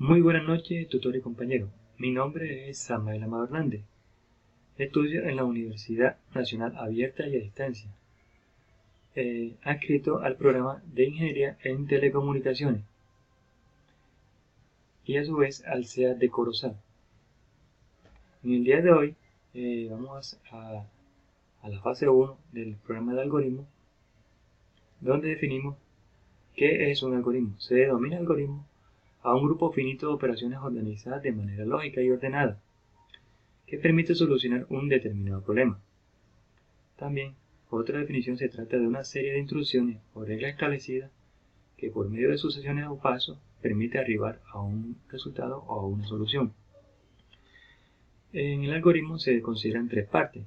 Muy buenas noches, tutor y compañero. Mi nombre es Samael Amado Hernández. Estudio en la Universidad Nacional Abierta y a Distancia, adscrito al programa de Ingeniería en Telecomunicaciones y a su vez al CEA de Corozal. En el día de hoy vamos a la fase 1 del programa de algoritmo, donde definimos qué es un algoritmo. Se denomina algoritmo a un grupo finito de operaciones organizadas de manera lógica y ordenada, que permite solucionar un determinado problema. También, otra definición se trata de una serie de instrucciones o reglas establecidas que por medio de sucesiones o pasos permite arribar a un resultado o a una solución. En el algoritmo se consideran tres partes,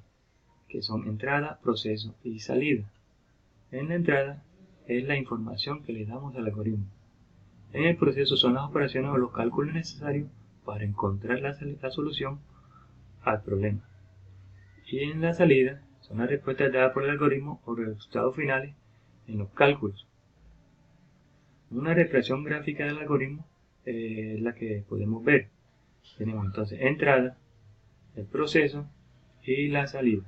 que son entrada, proceso y salida. En la entrada es la información que le damos al algoritmo. En el proceso son las operaciones o los cálculos necesarios para encontrar la solución al problema. Y en la salida son las respuestas dadas por el algoritmo o resultados finales en los cálculos. Una representación gráfica del algoritmo es la que podemos ver. Tenemos entonces entrada, el proceso y la salida.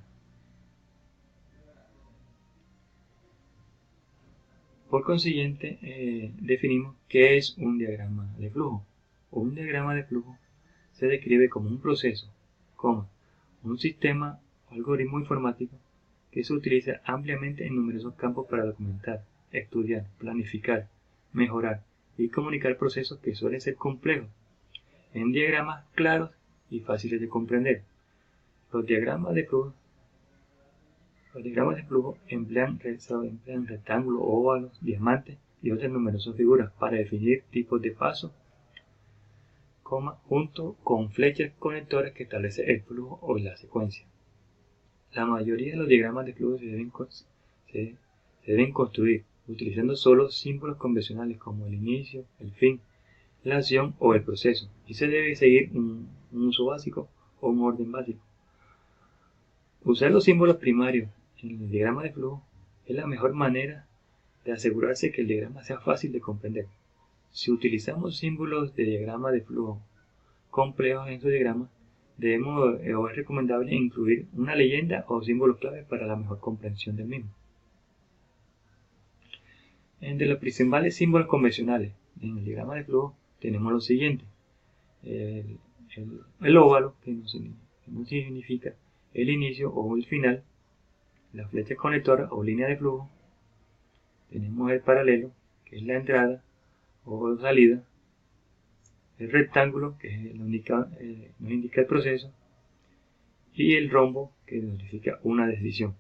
Por consiguiente, definimos qué es un diagrama de flujo. Un diagrama de flujo se describe como un proceso, un sistema o algoritmo informático que se utiliza ampliamente en numerosos campos para documentar, estudiar, planificar, mejorar y comunicar procesos que suelen ser complejos, en diagramas claros y fáciles de comprender. Los diagramas de flujo emplean rectángulos, óvalos, diamantes y otras numerosas figuras para definir tipos de pasos, junto con flechas conectoras que establecen el flujo o la secuencia. La mayoría de los diagramas de flujo se deben construir utilizando solo símbolos convencionales como el inicio, el fin, la acción o el proceso, y se debe seguir un uso básico o un orden básico. Usar los símbolos primarios en el diagrama de flujo es la mejor manera de asegurarse que el diagrama sea fácil de comprender. Si utilizamos símbolos de diagrama de flujo complejos en su diagrama, es recomendable incluir una leyenda o símbolos clave para la mejor comprensión del mismo. Entre los principales símbolos convencionales en el diagrama de flujo tenemos los siguientes: el óvalo, que no significa el inicio o el final, la flecha conectora o línea de flujo, tenemos el paralelo, que es la entrada o salida, el rectángulo, que nos indica el proceso, y el rombo, que nos indica una decisión.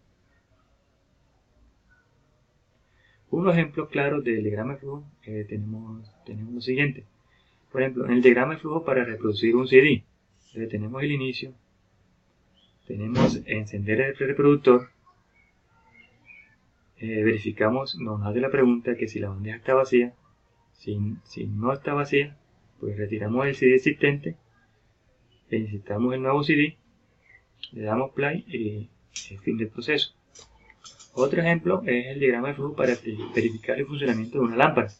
Un ejemplo claro del diagrama de flujo tenemos lo siguiente. Por ejemplo, en el diagrama de flujo para reproducir un CD, tenemos el inicio, tenemos encender el reproductor, verificamos, nos hace la pregunta que si la bandeja está vacía. Si no está vacía, pues retiramos el CD existente, insertamos el nuevo CD, le damos play y el fin del proceso. Otro ejemplo es el diagrama de flujo para verificar el funcionamiento de una lámpara.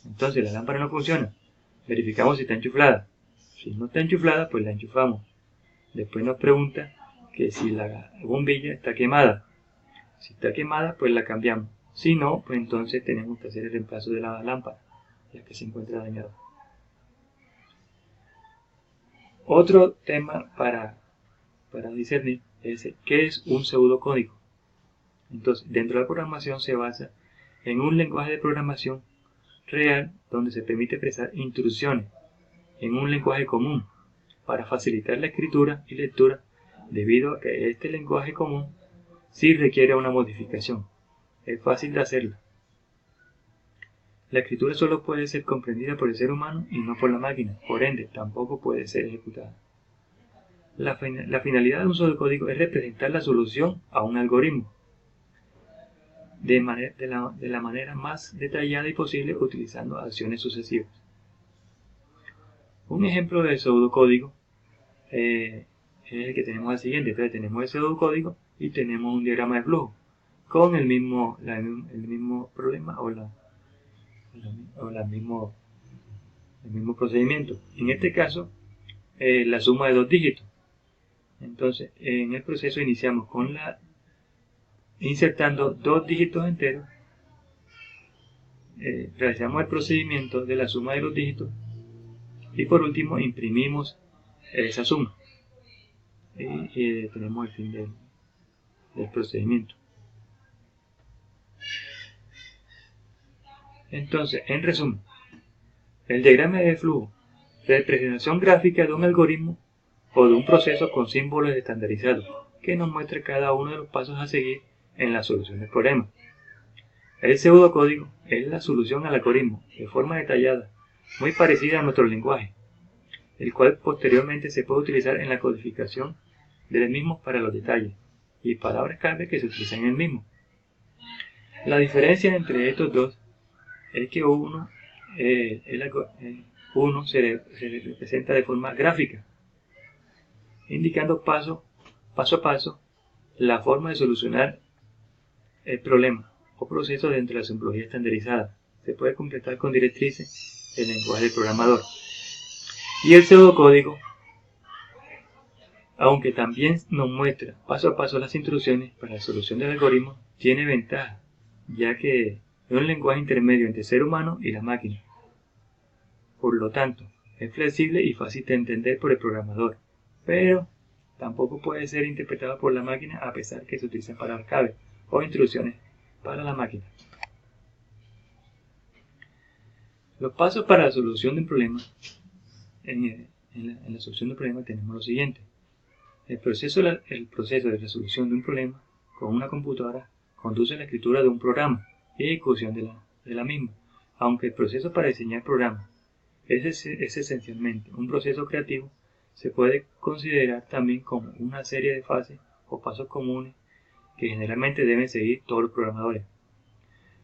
Entonces la lámpara no funciona, verificamos si está enchuflada. Si no está enchuflada, pues la enchufamos. Después nos pregunta que si la bombilla está quemada. Si está quemada, pues la cambiamos. Si no, pues entonces tenemos que hacer el reemplazo de la lámpara, ya que se encuentra dañada. Otro tema para discernir es qué es un pseudocódigo. Entonces, dentro de la programación se basa en un lenguaje de programación real donde se permite expresar instrucciones en un lenguaje común para facilitar la escritura y lectura, debido a que este lenguaje común sí requiere una modificación. Es fácil de hacerla. La escritura solo puede ser comprendida por el ser humano y no por la máquina, por ende, tampoco puede ser ejecutada. La finalidad de un pseudocódigo es representar la solución a un algoritmo de la manera más detallada y posible, utilizando acciones sucesivas. Un ejemplo de pseudocódigo es el que tenemos al siguiente. Entonces tenemos el pseudocódigo y tenemos un diagrama de flujo con el mismo problema o el mismo el mismo procedimiento. En este caso, la suma de dos dígitos. Entonces, en el proceso iniciamos con insertando dos dígitos enteros. Realizamos el procedimiento de la suma de los dígitos y por último imprimimos esa suma y tenemos el fin del procedimiento. Entonces, en resumen, el diagrama de flujo, representación gráfica de un algoritmo o de un proceso con símbolos estandarizados que nos muestra cada uno de los pasos a seguir en la solución del problema. El pseudocódigo es la solución al algoritmo de forma detallada, muy parecida a nuestro lenguaje, el cual posteriormente se puede utilizar en la codificación del mismo para los detalles y palabras clave que se utilizan en el mismo. La diferencia entre estos dos es que uno se representa de forma gráfica, indicando paso a paso la forma de solucionar el problema o proceso dentro de la simbología estandarizada. Se puede completar con directrices del lenguaje del programador. Y el pseudocódigo, aunque también nos muestra paso a paso las instrucciones para la solución del algoritmo, tiene ventaja, ya que es un lenguaje intermedio entre el ser humano y la máquina. Por lo tanto, es flexible y fácil de entender por el programador, pero tampoco puede ser interpretado por la máquina a pesar que se utilizan palabras clave o instrucciones para la máquina. Los pasos para la solución de un problema. En la solución de un problema tenemos lo siguiente. El proceso de resolución de un problema con una computadora conduce a la escritura de un programa y ejecución de la misma. Aunque el proceso para diseñar programas es esencialmente un proceso creativo, se puede considerar también como una serie de fases o pasos comunes que generalmente deben seguir todos los programadores.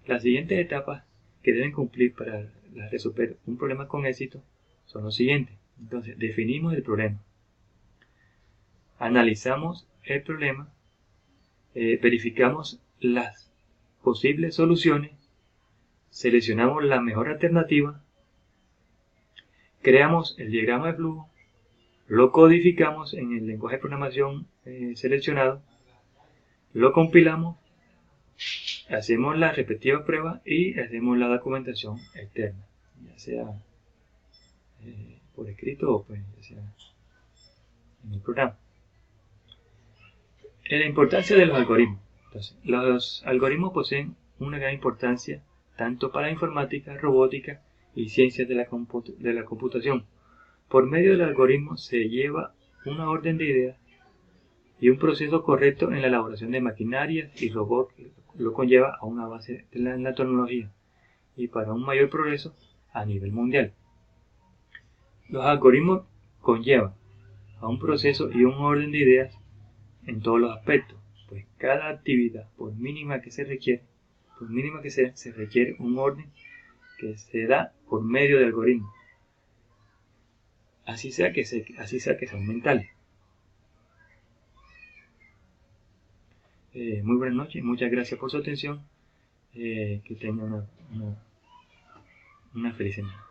Las siguientes etapas que deben cumplir para resolver un problema con éxito son los siguientes. Entonces, definimos el problema, analizamos el problema, verificamos las posibles soluciones, seleccionamos la mejor alternativa, creamos el diagrama de flujo, lo codificamos en el lenguaje de programación seleccionado, lo compilamos, hacemos la respectiva prueba y hacemos la documentación externa, ya sea por escrito o pues, ya sea en el programa. La importancia de los algoritmos. Entonces, los algoritmos poseen una gran importancia tanto para informática, robótica y ciencias de la computación. Por medio del algoritmo se lleva una orden de ideas y un proceso correcto en la elaboración de maquinarias y robots, lo conlleva a una base en la tecnología y para un mayor progreso a nivel mundial. Los algoritmos conllevan a un proceso y un orden de ideas en todos los aspectos, pues cada actividad, por mínima que sea, se requiere un orden que se da por medio de algoritmos, así sea que sean mentales. Muy buenas noches, muchas gracias por su atención, que tengan una feliz semana.